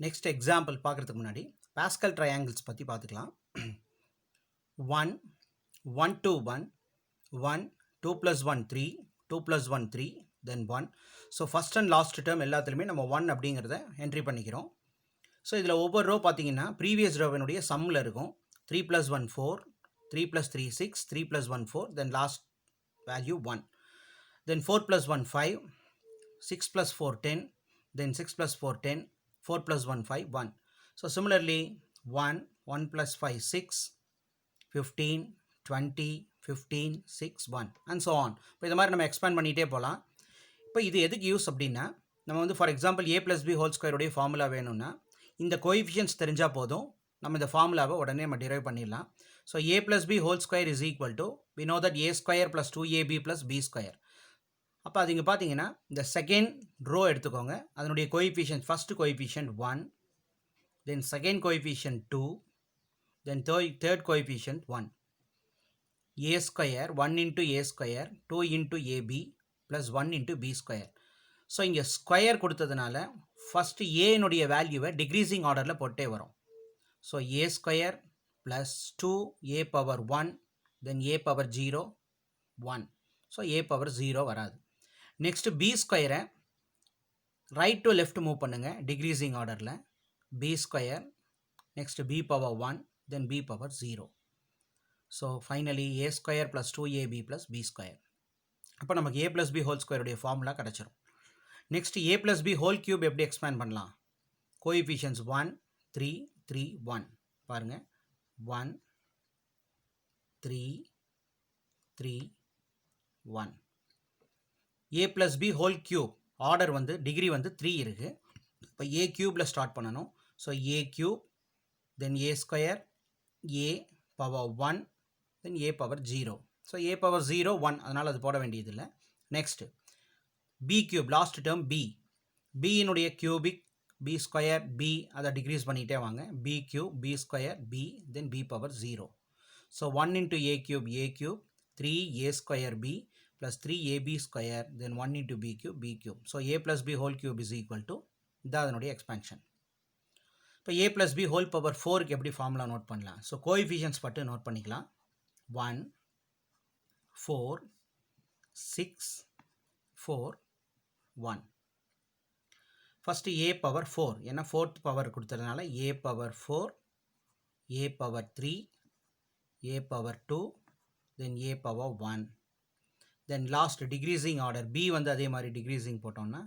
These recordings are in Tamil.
நெக்ஸ்ட் எக்ஸாம்பிள் பார்க்குறதுக்கு முன்னாடி பாஸ்கல் ட்ரையாங்கிள்ஸ் பற்றி பார்த்துக்கலாம். 1 1 2 1 1 2 + 1 3 2 + 1 3 தென் 1. So first and last term எல்லாத்துலேயுமே நம்ம 1 அப்படிங்கிறத என்ட்ரி பண்ணிக்கிறோம். ஸோ இதில் ஒவ்வொரு ரோ பார்த்தீங்கன்னா ப்ரீவியஸ் ரோவினுடைய சம்மில் இருக்கும். 3 + 1 4 3 + 3 6 3 + 1 4 then last value 1. Then 4 + 1 5 6 + 4 10 then 6 + 4 10 4 + 1 5 1. So similarly 1 1 + 5 6 15 20 15 6 1 and so on. இப்போ இந்த மாதிரி நம்ம எக்ஸ்பேண்ட் பண்ணிகிட்டே போகலாம். இப்போ இது எதுக்கு யூஸ் அப்படின்னா, நம்ம வந்து for example a + b whole ஸ்கொயருடைய ஃபார்முலா வேணும்னா இந்த கோஎஃபிஷியன்ட்ஸ் தெரிஞ்சால் போதும், நம்ம இந்த ஃபார்முலாவை உடனே நம்ம டிரைவ் பண்ணிடலாம். So a + b whole square is equal to we know that a square + 2ab + b square. அப்போ அது இங்கே பார்த்தீங்கன்னா இந்த செகண்ட் ரோ எடுத்துக்கோங்க. அதனுடைய coefficient first coefficient 1, then second coefficient 2, then third coefficient 1. a square 1 into a square 2 into ab plus 1 into b square. So இங்கே ஸ்கொயர் கொடுத்ததுனால ஃபஸ்ட்டு ஏனுடைய வேல்யூவை டிக்ரீசிங் ஆர்டரில் போட்டே வரும். So a square plus 2a power 1 then a power 0 1. So a power 0 வராது. நெக்ஸ்ட்டு b ஸ்கொயரை ரைட் டு லெஃப்ட் மூவ் பண்ணுங்கள் டிக்ரீசிங் ஆர்டரில். b square next b power 1 then b power 0. So finally a square plus 2ab plus b square. அப்போ நமக்கு a ப்ளஸ் b ஹோல் ஸ்கொயருடைய ஃபார்முலா கிடச்சிரும். Next a plus b whole cube எப்படி எக்ஸ்பேண்ட் பண்ணலாம்? கோஎஃபிஷியன்ட்ஸ் 1 3 3 1 பாருங்கள். 1 3 3 1. a plus b whole cube order வந்து டிகிரி வந்து 3 இருக்குது. இப்போ a கியூபில் ஸ்டார்ட் பண்ணணும். So a cube then a square a power 1 then a power 0. So a power 0 1, அதனால் அது போட வேண்டியதில்லை. Next b cube last term b, bயினுடைய கியூபிக் b ஸ்கொயர் b அதை டிக்ரீஸ் பண்ணிகிட்டே வாங்க. b cube b square b then b power 0. So 1 into a cube 3a square b plus 3ab square then 1 into b cube. So a plus b whole cube is equal to இதனுடைய எக்ஸ்பேன்ஷன். இப்போ a plus b whole power 4க்கு எப்படி ஃபார்முலா நோட் பண்ணலாம்? ஸோ கோஎஃபிஷியன்ட்ஸ் பட்டு நோட் பண்ணிக்கலாம். 1 4 6 4 1. ஃபஸ்ட்டு a பவர் 4, ஏன்னா ஃபோர்த் பவர் கொடுத்ததுனால a power 4 a power 3 a power 2 then a power 1. Then last decreasing order b வந்து அதே மாதிரி டிக்ரீசிங் போட்டோம்னா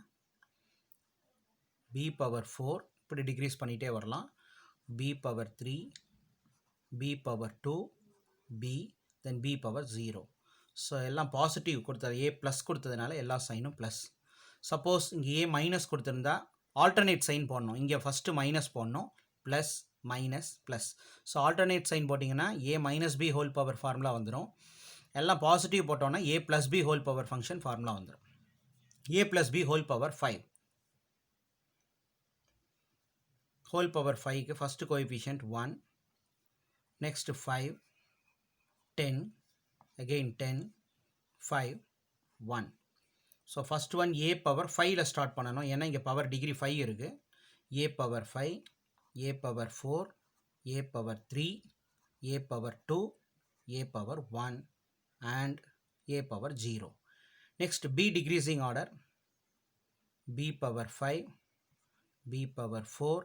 b பவர் 4 இப்படி டிக்ரீஸ் பண்ணிகிட்டே வரலாம். b power 3 b power 2 b then b power 0. So எல்லாம் பாசிட்டிவ் கொடுத்தது, a ப்ளஸ் கொடுத்ததுனால எல்லா சைனும் ப்ளஸ். சப்போஸ் இங்கே a மைனஸ் கொடுத்துருந்தா ஆல்டர்னேட் சைன் போடணும். இங்கே ஃபஸ்ட்டு மைனஸ் போடணும், plus minus plus. So alternate sign போட்டிங்கன்னா a minus b whole power formula வந்துடும். எல்லாம் பாசிட்டிவ் போட்டோன்னா a plus b whole power function formula வந்துடும். a plus b whole power 5 whole power 5க்கு first coefficient 1, next 5 10 again 10 5 1. So first one a power 5ல் ஸ்டார்ட் பண்ணணும், ஏன்னா இங்கே பவர் டிகிரி 5 இருக்குது. a power 5 a power 4 a power 3 a power 2 a power 1 and a power 0. Next b decreasing order, b power 5 b power 4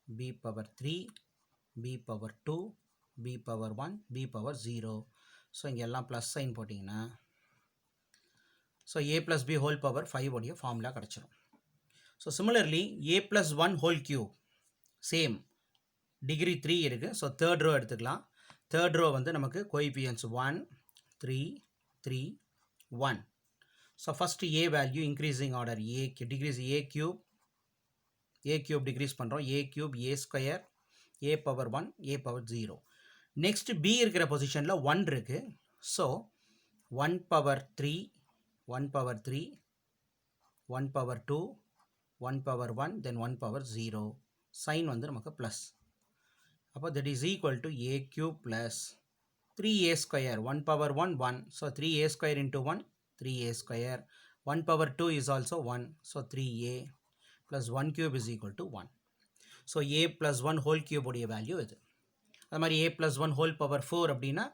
b power 3 b power 2 b power 1 b power 0. So இங்கே எல்லாம் ப்ளஸ் சைன் போட்டிங்கன்னா so a plus b whole power 5 உடைய ஃபார்முலா கிடச்சிரும். So similarly a plus 1 whole cube same degree 3 இருக்குது. ஸோ தேர்ட் ரோ எடுத்துக்கலாம். தேர்ட் ரோ வந்து நமக்கு coefficients 1 3 3 1. So first a value increasing order a decrease a cube decrease பண்ணுறோம். a cube a square a power 1 a power 0. next b இருக்கிற பொசிஷனில் 1 இருக்குது. So 1 power 3 1 power 3 1 power 2 1 power 1 then 1 power 0. Sign வந்து நமக்கு ப்ளஸ். அப்போ that is equal to a cube plus 3a square 1 power 1 1. So 3a square into 1 3a square. 1 power 2 is also 1. So 3a. Plus 1 cube is equal to 1. So a plus 1 whole cube உடைய வேல்யூ இது. அது மாதிரி a plus 1 whole power 4 அப்படின்னா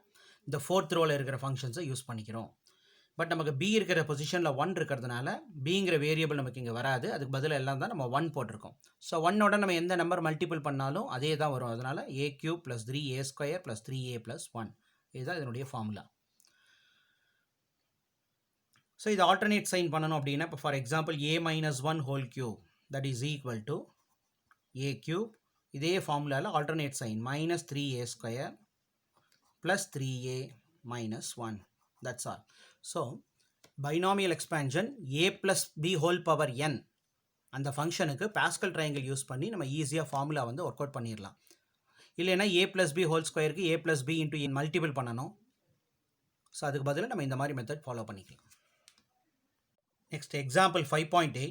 இந்த ஃபோர்த் ரோவில் இருக்கிற ஃபங்க்ஷன்ஸை யூஸ் பண்ணிக்கிறோம். பட் நமக்கு b இருக்கிற பொசிஷனில் 1 இருக்கிறதுனால bங்கிற வேரியபிள் நமக்கு இங்கே வராது. அதுக்கு பதில் எல்லாம் தான் நம்ம 1 போட்டிருக்கோம். ஸோ 1ஓட நம்ம எந்த நம்பர் மல்டிபிள் பண்ணாலும் அதே தான் வரும். அதனால் a cube plus 3a square plus 3a plus 1 இதுதான் இதனுடைய ஃபார்முலா. ஸோ இது ஆல்டர்னேட் சைன் பண்ணணும் அப்படின்னா இப்போ for example a minus 1 whole cube that is equal to a cube. இதே ஃபார்முலாவில் alternate sign minus 3a square plus 3a minus 1. That's all. So binomial expansion a plus b whole power n அந்த ஃபங்க்ஷனுக்கு பாஸ்கல் ட்ரையாங்கிள் யூஸ் பண்ணி நம்ம ஈஸியாக ஃபார்முலா வந்து ஒர்க் அவுட் பண்ணிடலாம். இல்லைன்னா a plus b ஹோல் ஸ்கொயருக்கு a plus b into n multiple பண்ணணும். ஸோ அதுக்கு பதிலாக நம்ம இந்த மாதிரி மெத்தட் ஃபாலோ பண்ணிக்கலாம். Next example 5.8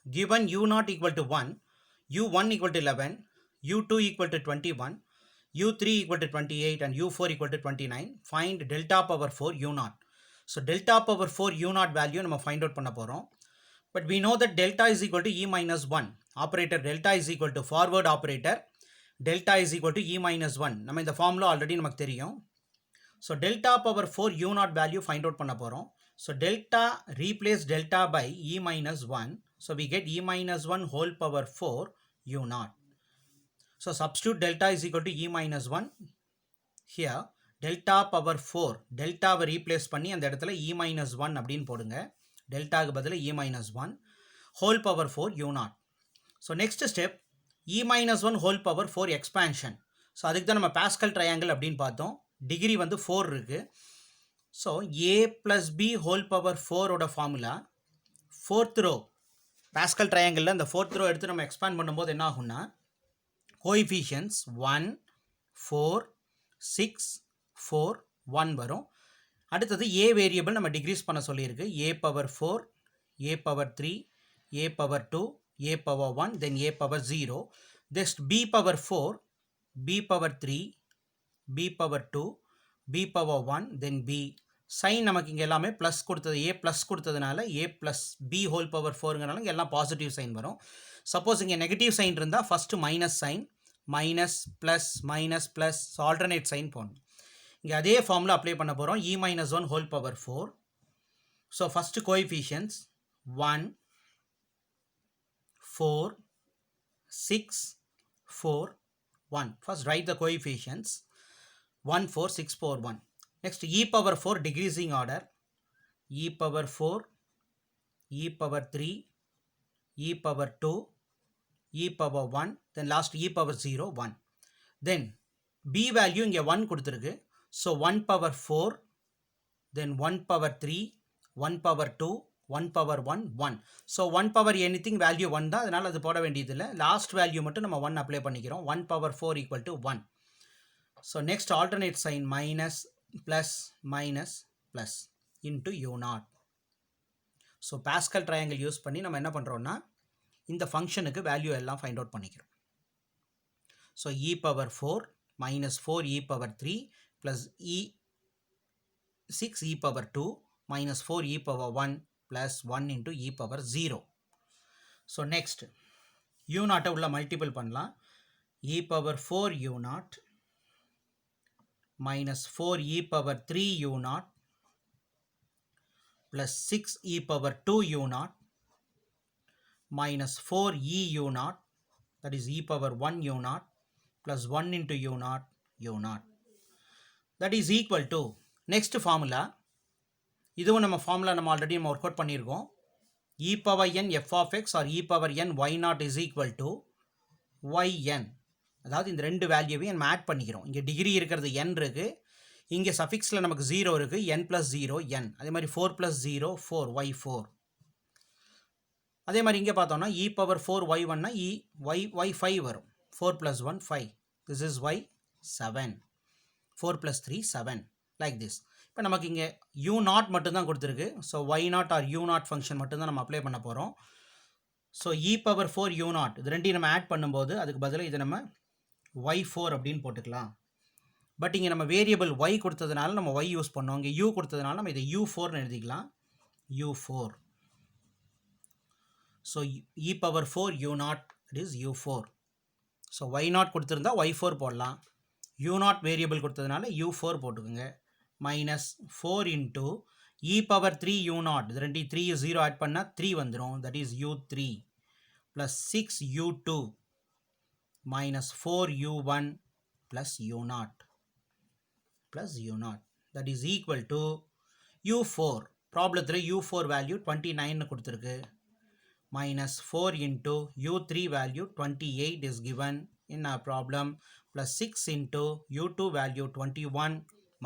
given u0 equal to 1, u1 equal to 11, u2 equal to 21, u3 equal to 28 and u4 equal to 29, find delta power 4 u0. So delta power 4 u0 value நம்ம find out பண்ண போகிறோம். But we know that delta is equal to e minus 1. Operator delta is equal to forward operator. Delta is equal to e minus 1. நம்ம இந்த ஃபார்முலா ஆல்ரெடி நமக்கு தெரியும். So delta power 4 u0 value find out பண்ண போகிறோம். So delta replace delta by e minus 1. So we get e minus 1 whole power 4 u0. So substitute delta is equal to e minus 1 here. Delta power 4 டெல்டாவை ரீப்ளேஸ் பண்ணி அந்த இடத்துல e minus 1 அப்படின்னு போடுங்க. டெல்டாவுக்கு பதில் e minus 1 whole power 4 u0. So next step e minus 1 whole power 4 expansion. So அதுக்கு தான் நம்ம பாஸ்கல் ட்ரையாங்கிள் அப்படின்னு பார்த்தோம். டிகிரி வந்து 4 இருக்குது. So a plus b whole power 4ஓட ஃபார்முலா ஃபோர்த் ரோ பாஸ்கல் ட்ரையாங்கிளில் அந்த ஃபோர்த் ரோ எடுத்து நம்ம எக்ஸ்பேண்ட் பண்ணும்போது என்ன ஆகும்னா கோஎஃபிஷியன்ட்ஸ் 1 4 6 4 1 வரும். அடுத்தது a வேரியபிள் நம்ம டிக்ரீஸ் பண்ண சொல்லியிருக்கு. a power 4 a power 3 a power 2 a power 1 then a power 0. Next b power 4 b power 3 b power 2 b power 1 then b. Sign நமக்கு இங்கே எல்லாமே ப்ளஸ் கொடுத்தது a ப்ளஸ் கொடுத்ததுனால a plus b whole power 4ங்கிறனால இங்கே எல்லாம் பாசிட்டிவ் சைன் வரும். சப்போஸ் இங்கே நெகட்டிவ் சைன் இருந்தால் first minus sign minus plus minus plus alternate sign போடணும். இங்கே அதே ஃபார்முலா அப்ளை பண்ண போகிறோம். e minus 1 whole power 4. So first coefficients 1 4 6 4 1. First write the coefficients 1 4 6 4 1. Next e power 4 decreasing order. e power 4 e power 3 e power 2 e power 1 then last e power 0 1. Then b value இங்கே 1 கொடுத்துருக்கு. So 1 power 4 then 1 power 3 1 power 2 1 power 1 1. So 1 power anything value 1 தான். அதனால் அது போட வேண்டியதில்லை. லாஸ்ட் வேல்யூ மட்டும் நம்ம 1 அப்ளை பண்ணிக்கிறோம். 1 power 4 equal to 1. So next alternate sign minus plus minus plus into u0. So Pascal triangle use பண்ணி நம்ம என்ன பண்ணுறோம்னா இந்த ஃபங்க்ஷனுக்கு வேல்யூ எல்லாம் ஃபைண்ட் அவுட் பண்ணிக்கிறோம். So e power 4 minus 4 e power 3 plus e 6 e power 2 minus 4 e power 1 plus 1 into e power 0. So next u0 உள்ள மல்டிபிள் பண்ணலாம். e power 4 u0 minus 4 e power 3 u0 plus 6 e power 2 u0 minus 4 e u0 that is e power 1 u0 plus 1 into u0 u0 that is equal to next formula. இதுவும் நம்ம ஃபார்முலா நம்ம ஆல்ரெடி நம்ம ஒர்க் அவுட் பண்ணியிருக்கோம். e power n f of x or e power n y0 is equal to yn. அதாவது இந்த ரெண்டு வேல்யூவையும் நம்ம ஆட் பண்ணிக்கிறோம். இங்கே டிகிரி இருக்கிறது n இருக்குது. இங்கே சஃபிக்ஸில் நமக்கு 0 இருக்குது. n plus 0 n. அதே மாதிரி 4 plus 0 4 y4. அதே மாதிரி இங்கே பார்த்தோம்னா e power 4 y1னா y5 வரும். 4 plus 1 5. This is y7. 4 plus 3 7. Like this. இப்போ நமக்கு இங்கே u0 மட்டும்தான் கொடுத்துருக்கு. So y0 or u0 function மட்டும்தான் நம்ம அப்ளை பண்ண போகிறோம். ஸோ e power 4 u0 இது ரெண்டையும் நம்ம ஆட் பண்ணும்போது அதுக்கு பதிலாக இதை நம்ம y4 அப்படின்னு போட்டுக்கலாம். பட் இங்கே நம்ம வேரியபிள் y கொடுத்ததுனால நம்ம y யூஸ் பண்ணோம். இங்கே u கொடுத்ததுனால நம்ம இதை u4ன்னு எழுதிக்கலாம். u4. So e power 4 u not it is u4. So y not கொடுத்துருந்தா y4 போடலாம். u நாட் வேரியபிள் கொடுத்ததுனால u4 போட்டுக்கோங்க. Minus 4 into e power 3 u not, இது ரெண்டு 3 0 ஆட் பண்ணால் 3 வந்துடும், that is u3 plus 6 u2 minus 4u1 plus u0 that is equal to u4. ப்ராப்ளத்தில் u4 வேல்யூ 29 கொடுத்துருக்கு. minus 4 into u3 value 28 is given in our problem, plus 6 into u2 value 21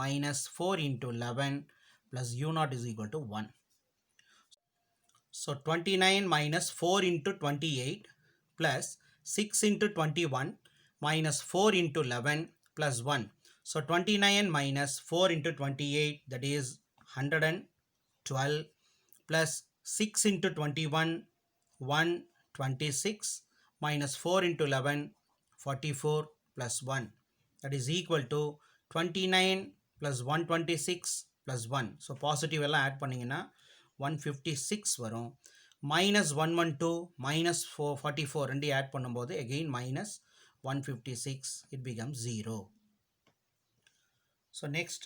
minus 4 into 11 plus u0 is equal to 1. So 29 minus 4 into 28 plus 6 into 21 minus 4 into 11 plus 1. So 29 minus 4 into 28, that is 112, plus 6 into 21, 126, minus 4 into 11, 44 plus 1. That is equal to 29 plus 126 plus 1. So positive எல்லாம் add பண்ணிங்கன்னா 156 வரும். minus 112 minus 44 ரெண்டு add பண்ணும்போது again minus 156, it becomes 0. So next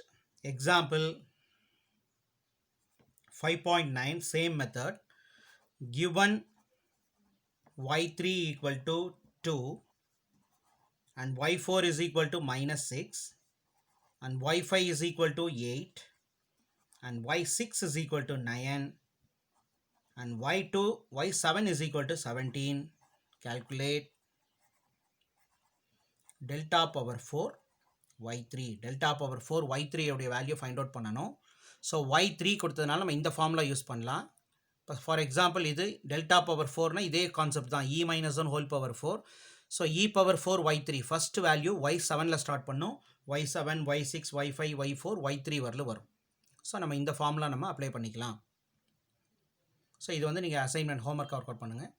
example 5.9, same method. Given y3 equal to 2 and y4 is equal to minus 6 and y5 is equal to 8 and y6 is equal to 9 and y7 is equal to 17. Calculate delta power 4 y3. delta power 4 y3 உடைய வேல்யூ ஃபைண்ட் அவுட் பண்ணணும். ஸோ y3 கொடுத்ததுனால நம்ம இந்த ஃபார்முலா யூஸ் பண்ணலாம். இப்போ ஃபார் எக்ஸாம்பிள் இது டெல்டா பவர் 4னா இதே கான்செப்ட் தான், e minus 1 whole power 4. ஸோ e power 4 y3 first value y7ல் ஸ்டார்ட் பண்ணும், y7 y6 y5 y4 y3 வரல வரும். ஸோ நம்ம இந்த ஃபார்முலா நம்ம அப்ளை பண்ணிக்கலாம். ஸோ இது வந்து நீங்கள் அசைன்மெண்ட் ஹோம்ஒர்க் ஒர்க் அவுட் பண்ணுங்கள்.